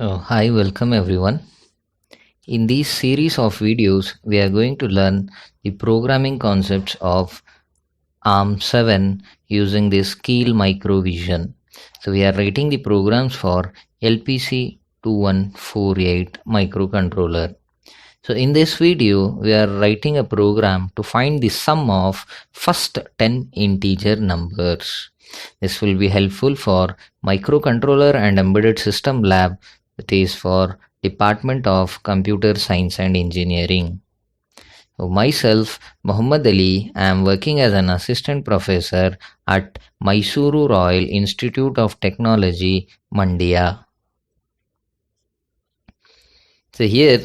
Hi, welcome everyone. In this series of videos, we are going to learn the programming concepts of ARM7 using this Keel Microvision. So we are writing the programs for LPC2148 microcontroller. So in this video, we are writing a program to find the sum of first 10 integer numbers. This will be helpful for microcontroller and embedded system lab, that is for Department of Computer Science and Engineering. So myself, Muhammad Ali, I am working as an assistant professor at Mysuru Royal Institute of Technology, Mandya. So here,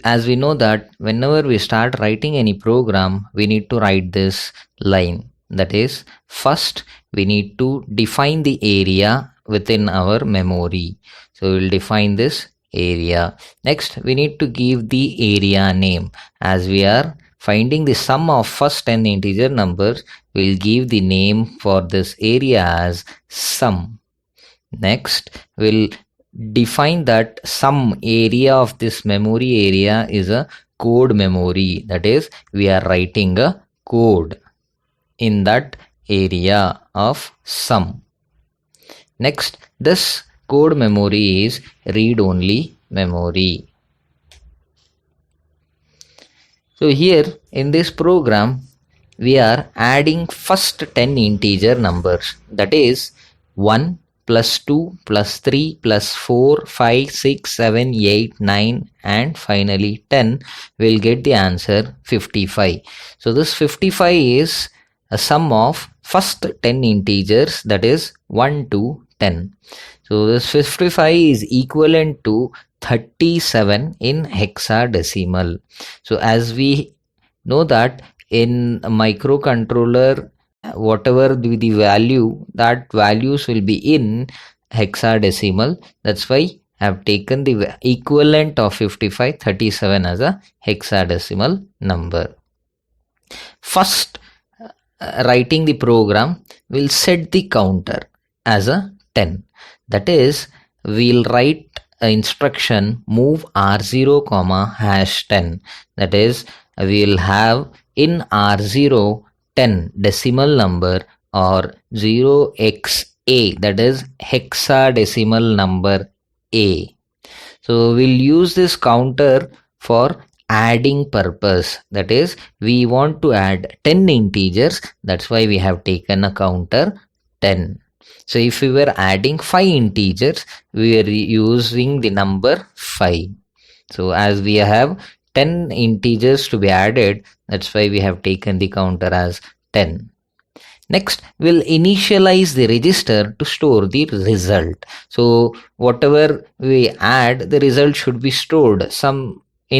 as we know that whenever we start writing any program, we need to write this line. That is, first we need to define the area within our memory. So we'll define this area. Next, we need to give the area name. As we are finding the sum of first 10 integer numbers, we'll give the name for this area as sum. Next, we'll define that some area of this memory area is a code memory. That is, we are writing a code in that area of sum. Next, this code memory is read-only memory. So here in this program, we are adding first 10 integer numbers. That is 1 plus 2 plus 3 plus 4, 5, 6, 7, 8, 9 and finally 10 will get the answer 55. So this 55 is a sum of first 10 integers, that is 1 to 10. So this 55 is equivalent to 37 in hexadecimal. So as we know that in a microcontroller, whatever the value, that values will be in hexadecimal. That's why I have taken the equivalent of 55, 37 as a hexadecimal number. First, writing the program, will set the counter as a 10. That is, we'll write instruction move R0 comma hash 10. That is, we'll have in R0 10 decimal number or 0xa, that is hexadecimal number A. So we'll use this counter for adding purpose. That is, we want to add 10 integers. That's why we have taken a counter 10. So if we were adding 5 integers, we are using the number 5. So as we have 10 integers to be added, that's why we have taken the counter as 10. Next, we'll initialize the register to store the result. So whatever we add, the result should be stored in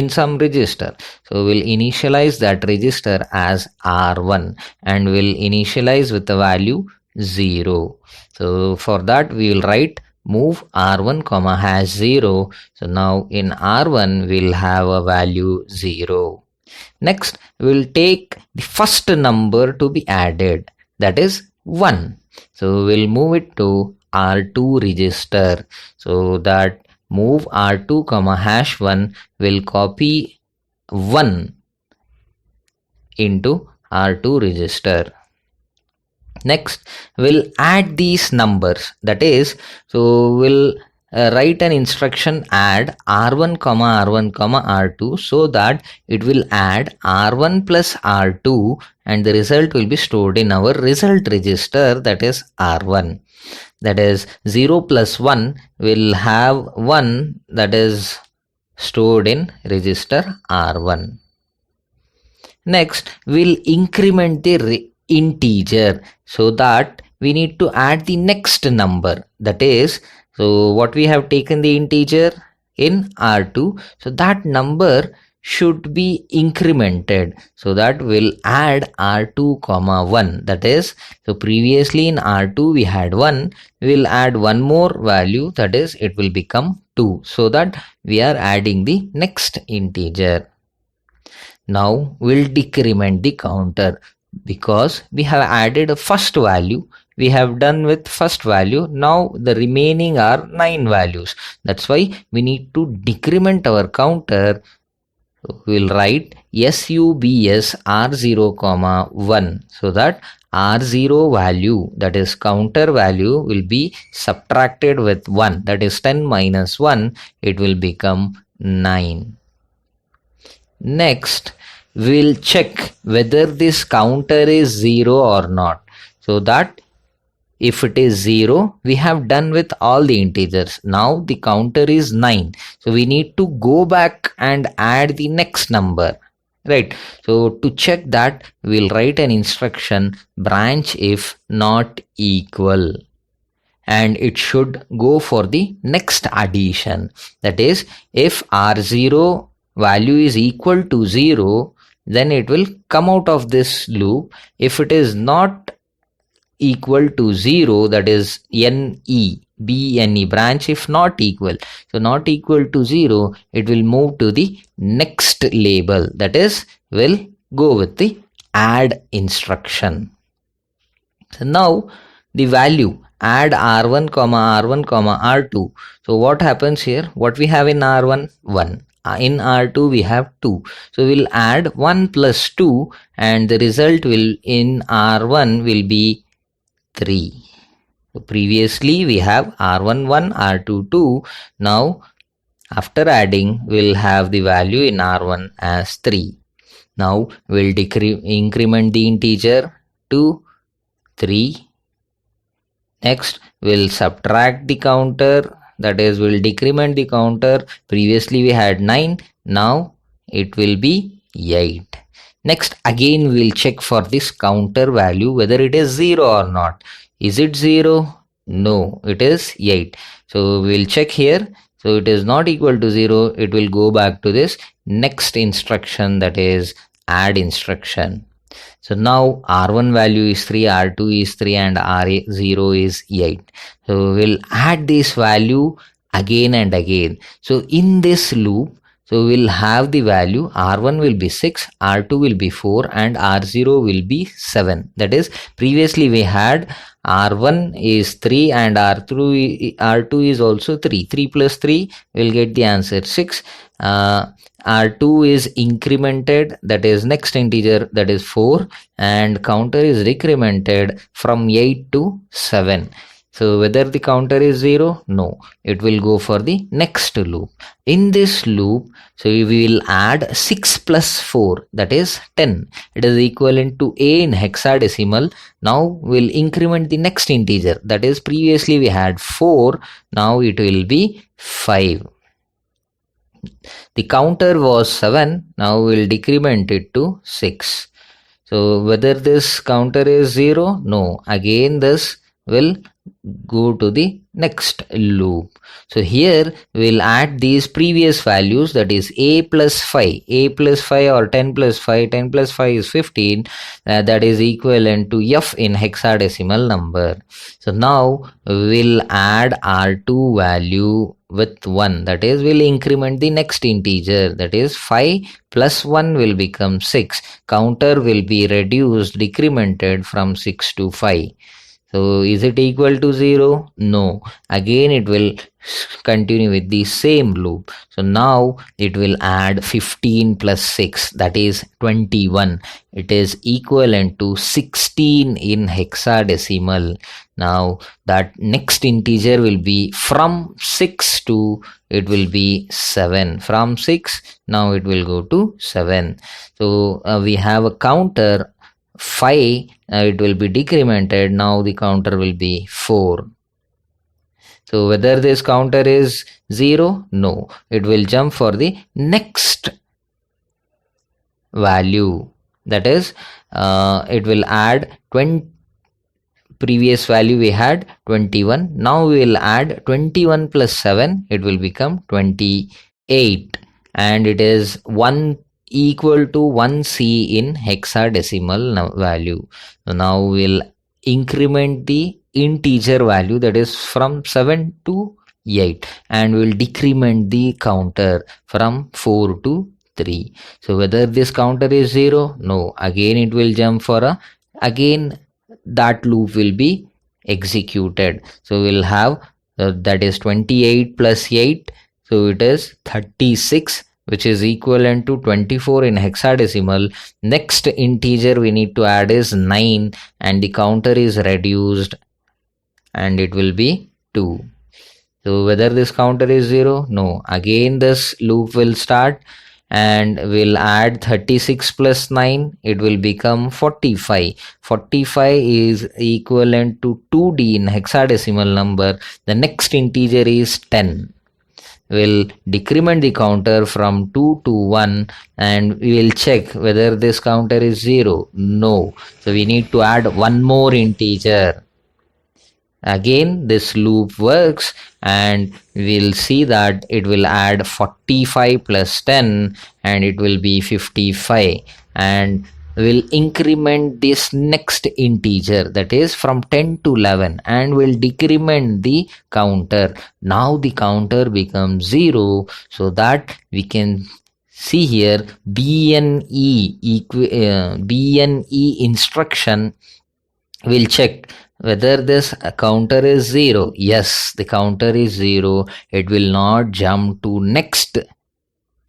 some register. So we'll initialize that register as R1 and we'll initialize with the value 0. So for that we will write move R1 comma hash 0. So now in R1 we'll have a value 0. Next, we'll take the first number to be added, that is 1. So we'll move it to R2 register. So that move R2 comma hash 1 will copy 1 into R2 register. Next, we'll add these numbers. That is, so we'll write an instruction add R1 comma R1 comma R2 so that it will add R1 plus R2 and the result will be stored in our result register, that is R1. That is 0 plus 1 will have 1, that is stored in register R1. Next, we'll increment the integer so that we need to add the next number. That is, so what we have taken the integer in R2, so that number should be incremented, so that we'll add R2 comma 1. That is, so previously in R2 we had 1, we'll add one more value, that is it will become 2, so that we are adding the next integer. Now we'll decrement the counter. Because we have added a first value, we have done with first value. Now the remaining are 9 values. That's why we need to decrement our counter. We will write subs r0 comma 1, so that r0 value, that is counter value, will be subtracted with 1, that is 10 minus 1, it will become 9. Next, we'll check whether this counter is 0 or not. So that if it is 0, we have done with all the integers. Now the counter is 9. So we need to go back and add the next number. Right. So to check that, we'll write an instruction branch if not equal. And it should go for the next addition. That is, if R0 value is equal to 0, then it will come out of this loop. If it is not equal to 0, that is BNE, branch if not equal. So not equal to 0, it will move to the next label, that is, will go with the add instruction. So now the value add r1 comma r1 comma r2. So what happens here? What we have in r1? 1. In r2 we have 2. So we'll add 1 plus 2, and the result will in r1 will be 3. So previously we have r1 1, r2 2. Now after adding, we'll have the value in r1 as 3. Now we'll increment the integer to 3. Next, we'll subtract the counter, that is, we'll decrement the counter. Previously we had 9, now it will be 8. Next, again we'll check for this counter value whether it is 0 or not. Is it 0? No, it is 8. So we'll check here. So it is not equal to 0. It will go back to this next instruction, that is add instruction. So now R1 value is 3, R2 is 3, and R0 is 8. So we'll add this value again and again. So in this loop, so we'll have the value R1 will be 6, R2 will be 4, and R0 will be 7. That is, previously we had R1 is 3 and R2 is also 3. 3 plus 3 will get the answer 6. R2 is incremented, that is next integer, that is 4, and counter is decremented from 8 to 7. So whether the counter is 0? No. It will go for the next loop. In this loop, so we will add 6 plus 4, that is 10. It is equivalent to A in hexadecimal. Now we'll increment the next integer, that is, previously we had 4, now it will be 5. The counter was 7, now we'll decrement it to 6. So whether this counter is 0? No. Again this will go to the next loop. So here we'll add these previous values, that is A plus 5. A plus 5 or 10 plus 5. 10 plus 5 is 15. That is equivalent to F in hexadecimal number. So now we'll add R2 value with 1, that is, we'll increment the next integer, that is 5 plus 1 will become 6. Counter will be reduced, decremented from 6 to 5. So is it equal to 0? No. Again it will continue with the same loop. So now it will add 15 plus 6, that is 21. It is equivalent to 16 in hexadecimal. Now that next integer will be from 6 to, it will be 7. From 6, now it will go to 7. So we have a counter 5, it will be decremented. Now the counter will be 4. So whether this counter is 0? No. It will jump for the next value. That is, it will add 20. Previous value we had 21. Now we will add 21 plus 7. It will become 28. And it is 1 equal to 1C in hexadecimal value. So now we'll increment the integer value, that is from 7 to 8, and we'll decrement the counter from 4 to 3. So whether this counter is 0? No. Again it will jump for again that loop will be executed. So we'll have that is 28 plus 8, so it is 36, which is equivalent to 24 in hexadecimal. Next integer we need to add is 9, and the counter is reduced and it will be 2. So whether this counter is 0? No. Again this loop will start and we'll add 36 plus 9. It will become 45. 45 is equivalent to 2D in hexadecimal number. The next integer is 10. We'll decrement the counter from 2 to 1 and we will check whether this counter is 0. No. So we need to add one more integer. Again this loop works and we'll see that it will add 45 plus 10 and it will be 55, and we'll increment this next integer, that is from 10 to 11, and we'll decrement the counter. Now the counter becomes 0, so that we can see here BNE instruction will check whether this counter is 0. Yes, the counter is 0. It will not jump to next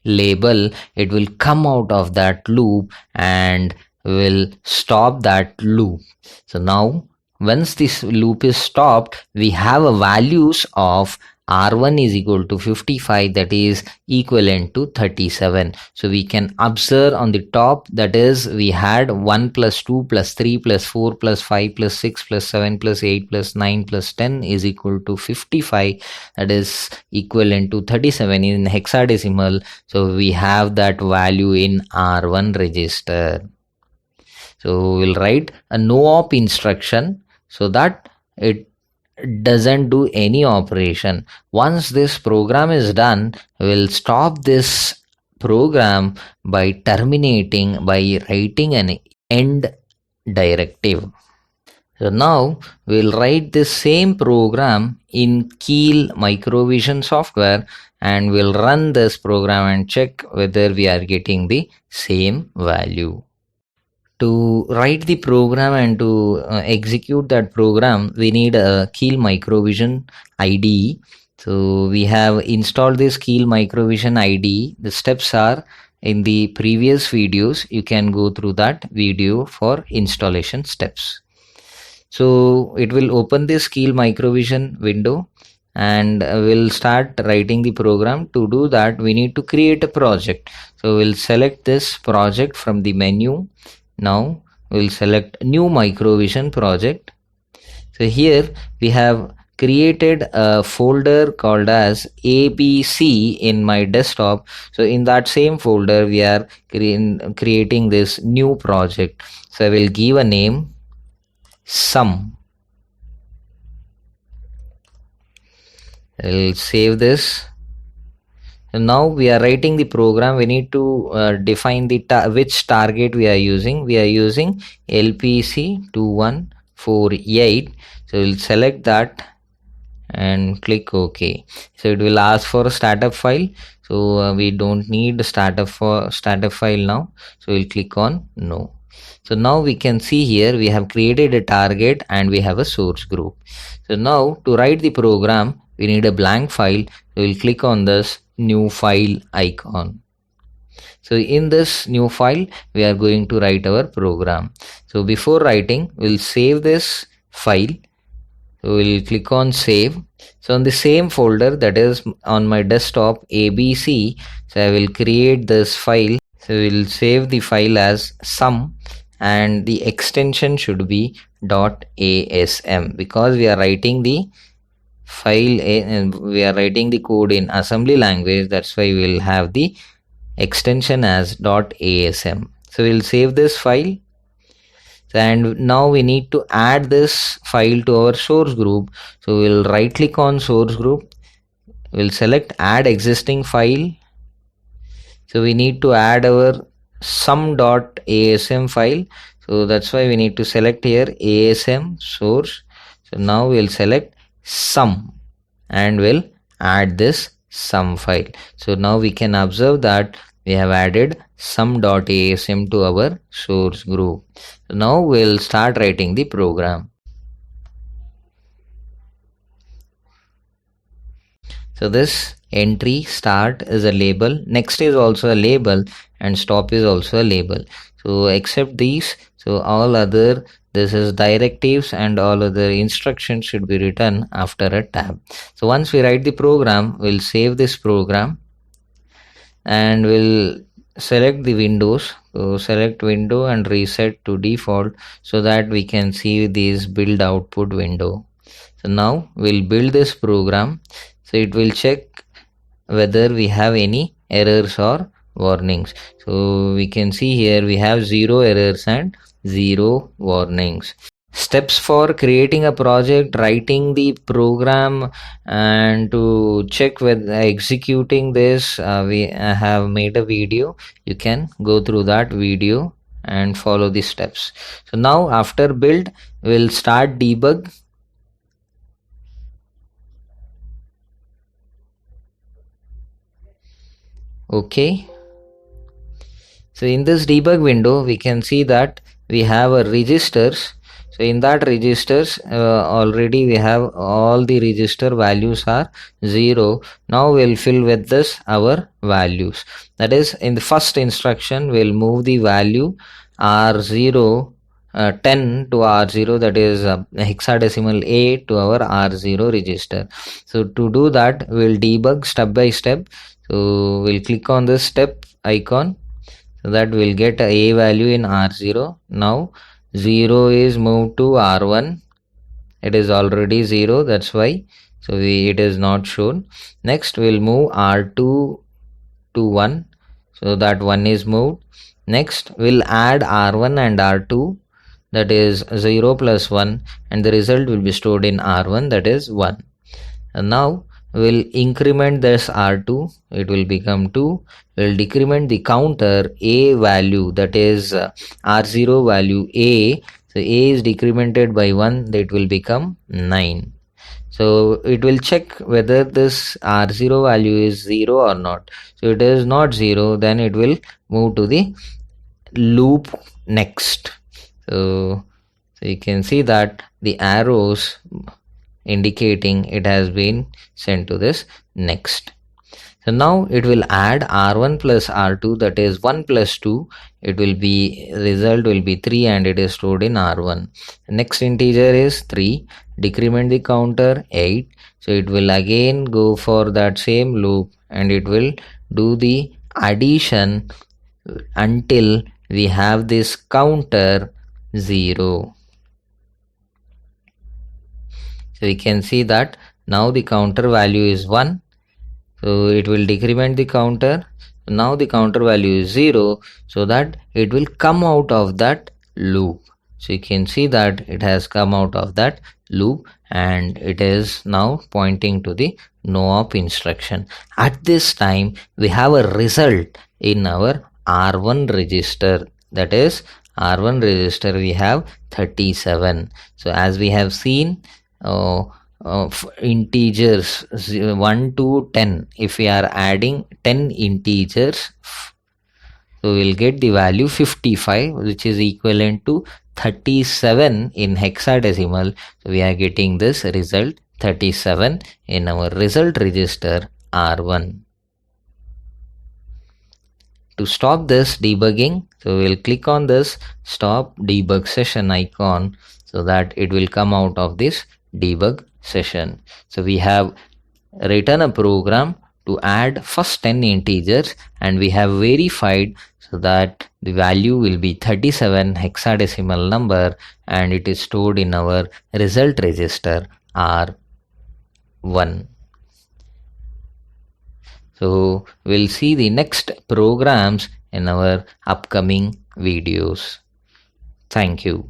label. It will come out of that loop and will stop that loop. So now once this loop is stopped, we have a values of R1 is equal to 55, that is equivalent to 37. So we can observe on the top, that is we had 1 plus 2 plus 3 plus 4 plus 5 plus 6 plus 7 plus 8 plus 9 plus 10 is equal to 55, that is equivalent to 37 in hexadecimal. So we have that value in R1 register. So we'll write a no op instruction so that it doesn't do any operation. Once this program is done, we'll stop this program by terminating, by writing an end directive. So now we'll write this same program in Keil Microvision software and we'll run this program and check whether we are getting the same value. To write the program and to execute that program, we need a Keil Microvision IDE. So we have installed this Keil Microvision IDE. The steps are in the previous videos. You can go through that video for installation steps. So it will open this Keil Microvision window and we'll start writing the program. To do that, we need to create a project. So we'll select this project from the menu. Now we'll select new Microvision project. So here we have created a folder called as ABC in my desktop. So in that same folder we are creating this new project. So I will give a name sum. I'll save this. And now we are writing the program. We need to define the which target we are using. We are using LPC2148. So we'll select that and click OK. So it will ask for a startup file. So we don't need a startup file now. So we'll click on no. So now we can see here we have created a target and we have a source group. So now to write the program, we need a blank file. So we'll click on this new file icon. So in this new file, we are going to write our program. So before writing, we'll save this file. So we'll click on save. So on the same folder, that is on my desktop ABC, so I will create this file. So we'll save the file as sum and the extension should be .asm, because we are writing the file and we are writing the code in assembly language. That's why we'll have the extension as .asm. So we'll save this file, and now we need to add this file to our source group. So we'll right click on source group, we'll select add existing file. So we need to add our sum.asm file. So that's why we need to select here asm source. So now we'll select sum and we'll add this sum file. So now we can observe that we have added sum.asm to our source group. So now we'll start writing the program. So this entry start is a label, next is also a label, and stop is also a label. So except these, so all other, this is directives and all other instructions should be written after a tab. So once we write the program, we'll save this program and we'll select the windows. So select window and reset to default so that we can see this build output window. So now we'll build this program. So it will check whether we have any errors or warnings. So we can see here we have 0 errors and 0 warnings. Steps for creating a project, writing the program, and to check whether executing this, we have made a video. You can go through that video and follow the steps. So now after build, we'll start debug. Okay, so in this debug window we can see that we have a registers. So in that registers, already we have all the register values are 0. Now we'll fill with this our values. That is, in the first instruction we'll move the value R0 10 to R0, that is hexadecimal A to our R0 register. So to do that, we'll debug step by step. So we'll click on this step icon so that we'll get a value in R0. Now 0 is moved to R1. It is already 0, that's why. So it is not shown. Next we'll move R2 to 1. So that 1 is moved. Next we'll add R1 and R2, that is 0 plus 1, and the result will be stored in R1, that is 1. And now we'll increment this R2, it will become 2. We'll decrement the counter A value, that is R0 value A. So A is decremented by 1, that will become 9. So it will check whether this R0 value is 0 or not. So it is not 0, then it will move to the loop next. So you can see that the arrows indicating it has been sent to this next. So now it will add R1 plus R2, that is 1 plus 2. It will be, result will be 3 and it is stored in R1. Next integer is 3. Decrement the counter 8. So it will again go for that same loop and it will do the addition until we have this counter 0. So we can see that now the counter value is 1. So it will decrement the counter. Now the counter value is 0, so that it will come out of that loop. So you can see that it has come out of that loop and it is now pointing to the no op instruction. At this time we have a result in our R1 register, that is R1 register we have 37. So as we have seen, integers 1 to 10, if we are adding 10 integers, so we'll get the value 55, which is equivalent to 37 in hexadecimal. So we are getting this result 37 in our result register R1. To stop this debugging, so we'll click on this stop debug session icon so that it will come out of this debug session. So we have written a program to add first 10 integers and we have verified so that the value will be 37 hexadecimal number and it is stored in our result register R1. So we'll see the next programs in our upcoming videos. Thank you.